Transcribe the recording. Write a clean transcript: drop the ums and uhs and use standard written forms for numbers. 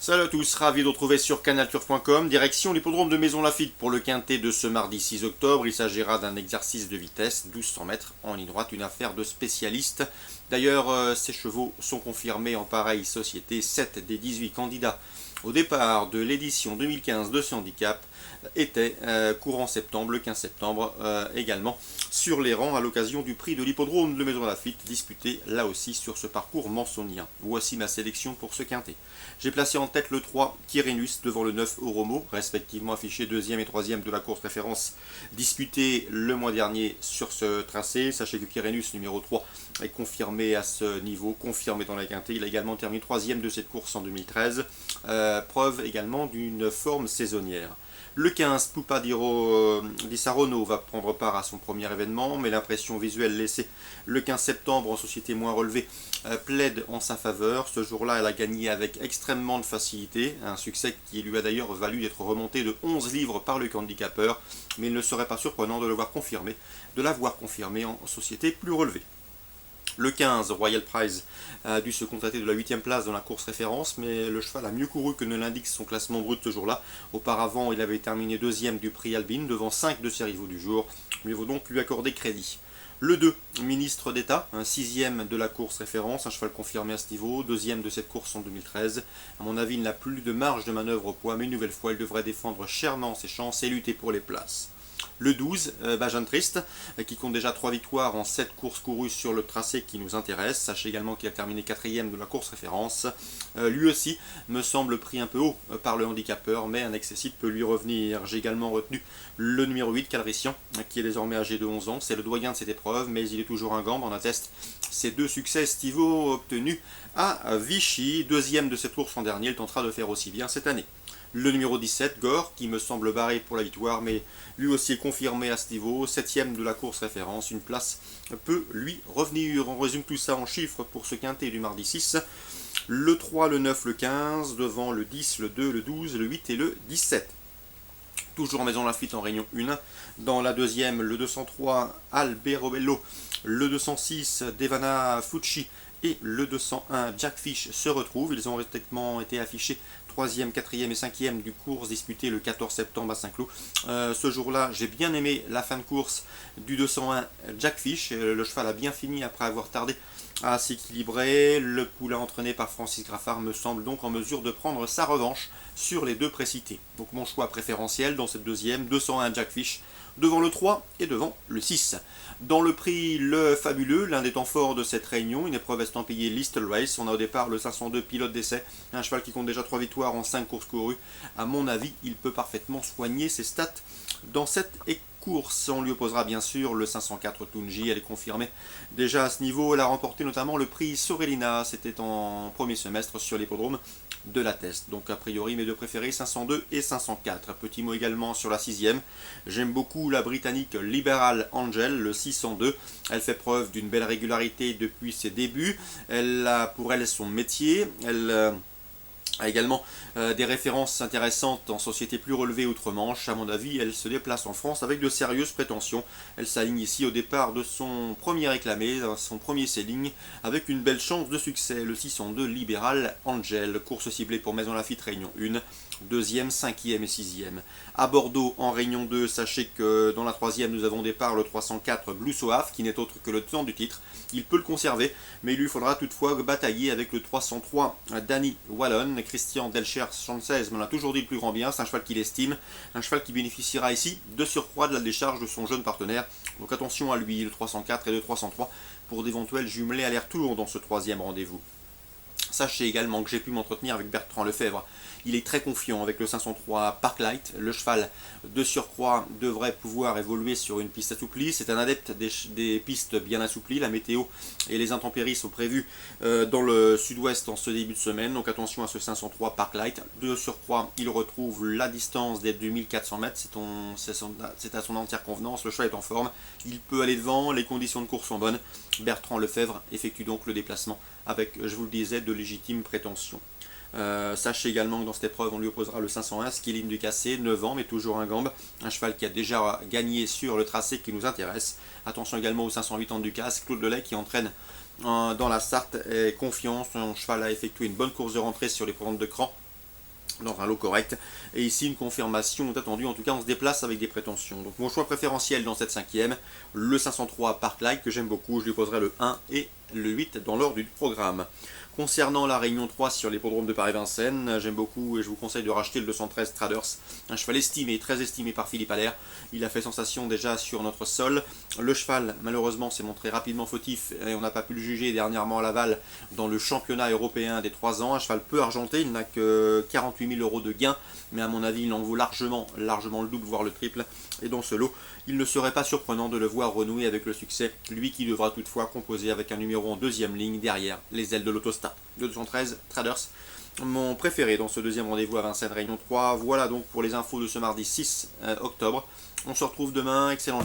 Salut à tous, ravi de retrouver sur canalturf.com, direction l'hippodrome de Maison Lafitte pour le quintet de ce mardi 6 octobre. Il s'agira d'un exercice de vitesse, 1200 mètres en ligne droite, une affaire de spécialiste. D'ailleurs, ces chevaux sont confirmés en pareille société. 7 des 18 candidats au départ de l'édition 2015 de ce handicap étaient courant septembre, le 15 septembre également, sur les rangs à l'occasion du prix de l'hippodrome de Maison Lafitte, disputé là aussi sur ce parcours mansonien. Voici ma sélection pour ce quintet. J'ai placé en tête le 3 Quirinus devant le 9 Oromo, respectivement affiché 2e et 3e de la course référence disputée le mois dernier sur ce tracé. Sachez que Quirinus numéro 3 est confirmé à ce niveau, confirmé dans la quintet. Il a également terminé 3e de cette course en 2013, preuve également d'une forme saisonnière. Le 15, Pupa di Saronno va prendre part à son premier événement, mais l'impression visuelle laissée le 15 septembre en société moins relevée plaide en sa faveur. Ce jour-là, elle a gagné avec extrêmement de facilité, un succès qui lui a d'ailleurs valu d'être remonté de 11 livres par le handicapeur, mais il ne serait pas surprenant de l'avoir confirmé en société plus relevée. Le 15, Royal Prize, a dû se contenter de la 8e place dans la course référence, mais le cheval a mieux couru que ne l'indique son classement brut ce jour-là. Auparavant, il avait terminé 2e du prix Albin, devant 5 de ses rivaux du jour. Mieux vaut donc lui accorder crédit. Le 2, Ministre d'État, un 6e de la course référence, un cheval confirmé à ce niveau, 2e de cette course en 2013. À mon avis, il n'a plus de marge de manœuvre au poids, mais une nouvelle fois, il devrait défendre chèrement ses chances et lutter pour les places. Le 12, Bajan Trist, qui compte déjà 3 victoires en 7 courses courues sur le tracé qui nous intéresse. Sachez également qu'il a terminé 4e de la course référence. Lui aussi me semble pris un peu haut par le handicapeur, mais un excessif peut lui revenir. J'ai également retenu le numéro 8, Calrissian, qui est désormais âgé de 11 ans. C'est le doyen de cette épreuve, mais il est toujours un gambe. On atteste ses 2 succès estivaux obtenus à Vichy. 2e de cette course l'an dernier, il tentera de faire aussi bien cette année. Le numéro 17, Gore, qui me semble barré pour la victoire, mais lui aussi est confirmé à ce niveau, 7e de la course référence, une place peut lui revenir. On résume tout ça en chiffres pour ce quintet du mardi 6. Le 3, le 9, le 15, devant le 10, le 2, le 12, le 8 et le 17. Toujours en Maison Lafitte en réunion 1. Dans la deuxième, le 203, Alberobello, le 206, Devana Fucci et le 201, Jack Fish se retrouvent. Ils ont respectivement été affichés 3e, 4e et 5e du course disputé le 14 septembre à Saint-Cloud. Ce jour-là, j'ai bien aimé la fin de course du 201 Jack Fish. Le cheval a bien fini après avoir tardé à s'équilibrer. Le poulain entraîné par Francis Graffard me semble donc en mesure de prendre sa revanche sur les 2 précités. Donc mon choix préférentiel dans cette deuxième, 201 Jack Fish, devant le 3 et devant le 6. Dans le prix Le Fabuleux, l'un des temps forts de cette réunion, une épreuve estampillée Listle Race, on a au départ le 502 pilote d'essai, un cheval qui compte déjà 3 victoires en 5 courses courues. À mon avis, il peut parfaitement soigner ses stats dans cette course. On lui opposera bien sûr le 504 Tunji, elle est confirmée déjà à ce niveau. Elle a remporté notamment le prix Sorellina, c'était en premier semestre sur l'hippodrome de la Teste. Donc a priori mes 2 préférés, 502 et 504. Petit mot également sur la 6e. J'aime beaucoup la britannique Liberal Angel, le 602. Elle fait preuve d'une belle régularité depuis ses débuts. Elle a pour elle son métier. Elle a également des références intéressantes en société plus relevée outre-Manche. À mon avis, elle se déplace en France avec de sérieuses prétentions. Elle s'aligne ici au départ de son premier réclamé, son premier selling, avec une belle chance de succès. Le 602 Liberal Angel, course ciblée pour Maison Lafitte Réunion 1, 2e, 5e et 6e. À Bordeaux, en Réunion 2, sachez que dans la 3e, nous avons au départ le 304 Blue Soaf, qui n'est autre que le tenant du titre. Il peut le conserver, mais il lui faudra toutefois batailler avec le 303 Danny Wallon. Christian Delcher Sanchez m'en a toujours dit le plus grand bien, c'est un cheval qu'il estime, un cheval qui bénéficiera ici de surcroît de la décharge de son jeune partenaire. Donc attention à lui, le 304 et le 303, pour d'éventuels jumelés aller-retour dans ce 3e rendez-vous. Sachez également que j'ai pu m'entretenir avec Bertrand Lefebvre. Il est très confiant avec le 503 Parklight. Le cheval de surcroît devrait pouvoir évoluer sur une piste assouplie. C'est un adepte des pistes bien assouplies. La météo et les intempéries sont prévues dans le sud-ouest en ce début de semaine. Donc attention à ce 503 Parklight. De surcroît, il retrouve la distance des 2400 mètres. C'est à son entière convenance. Le cheval est en forme. Il peut aller devant. Les conditions de course sont bonnes. Bertrand Lefebvre effectue donc le déplacement avec, je vous le disais, de légitimes prétentions. Sachez également que dans cette épreuve, on lui opposera le 501, Skilling du Cassé, 9 ans, mais toujours un gambe. Un cheval qui a déjà gagné sur le tracé qui nous intéresse. Attention également au 508 ans du Casse, Claude Lelay qui entraîne dans la Sarthe et confiance. Son cheval a effectué une bonne course de rentrée sur les programmes de cran. dans un lot correct. Et ici, une confirmation est attendue. En tout cas, on se déplace avec des prétentions. Donc, mon choix préférentiel dans cette cinquième, le 503 Parklight, que j'aime beaucoup. Je lui poserai le 1 et le 8 dans l'ordre du programme. Concernant la Réunion 3 sur l'hippodrome de Paris-Vincennes, j'aime beaucoup et je vous conseille de racheter le 213 Traders, un cheval estimé, très estimé par Philippe Allaire. Il a fait sensation déjà sur notre sol. Le cheval, malheureusement, s'est montré rapidement fautif et on n'a pas pu le juger dernièrement à Laval dans le championnat européen des 3 ans. Un cheval peu argenté, il n'a que 48 000 € de gain, mais à mon avis, il en vaut largement le double, voire le triple. Et dans ce lot, il ne serait pas surprenant de le voir renouer avec le succès, lui qui devra toutefois composer avec un numéro en deuxième ligne derrière les ailes de l'autostar. 213 Traders, mon préféré dans ce deuxième rendez-vous à Vincennes Réunion 3. Voilà donc pour les infos de ce mardi 6 octobre. On se retrouve demain, excellente journée.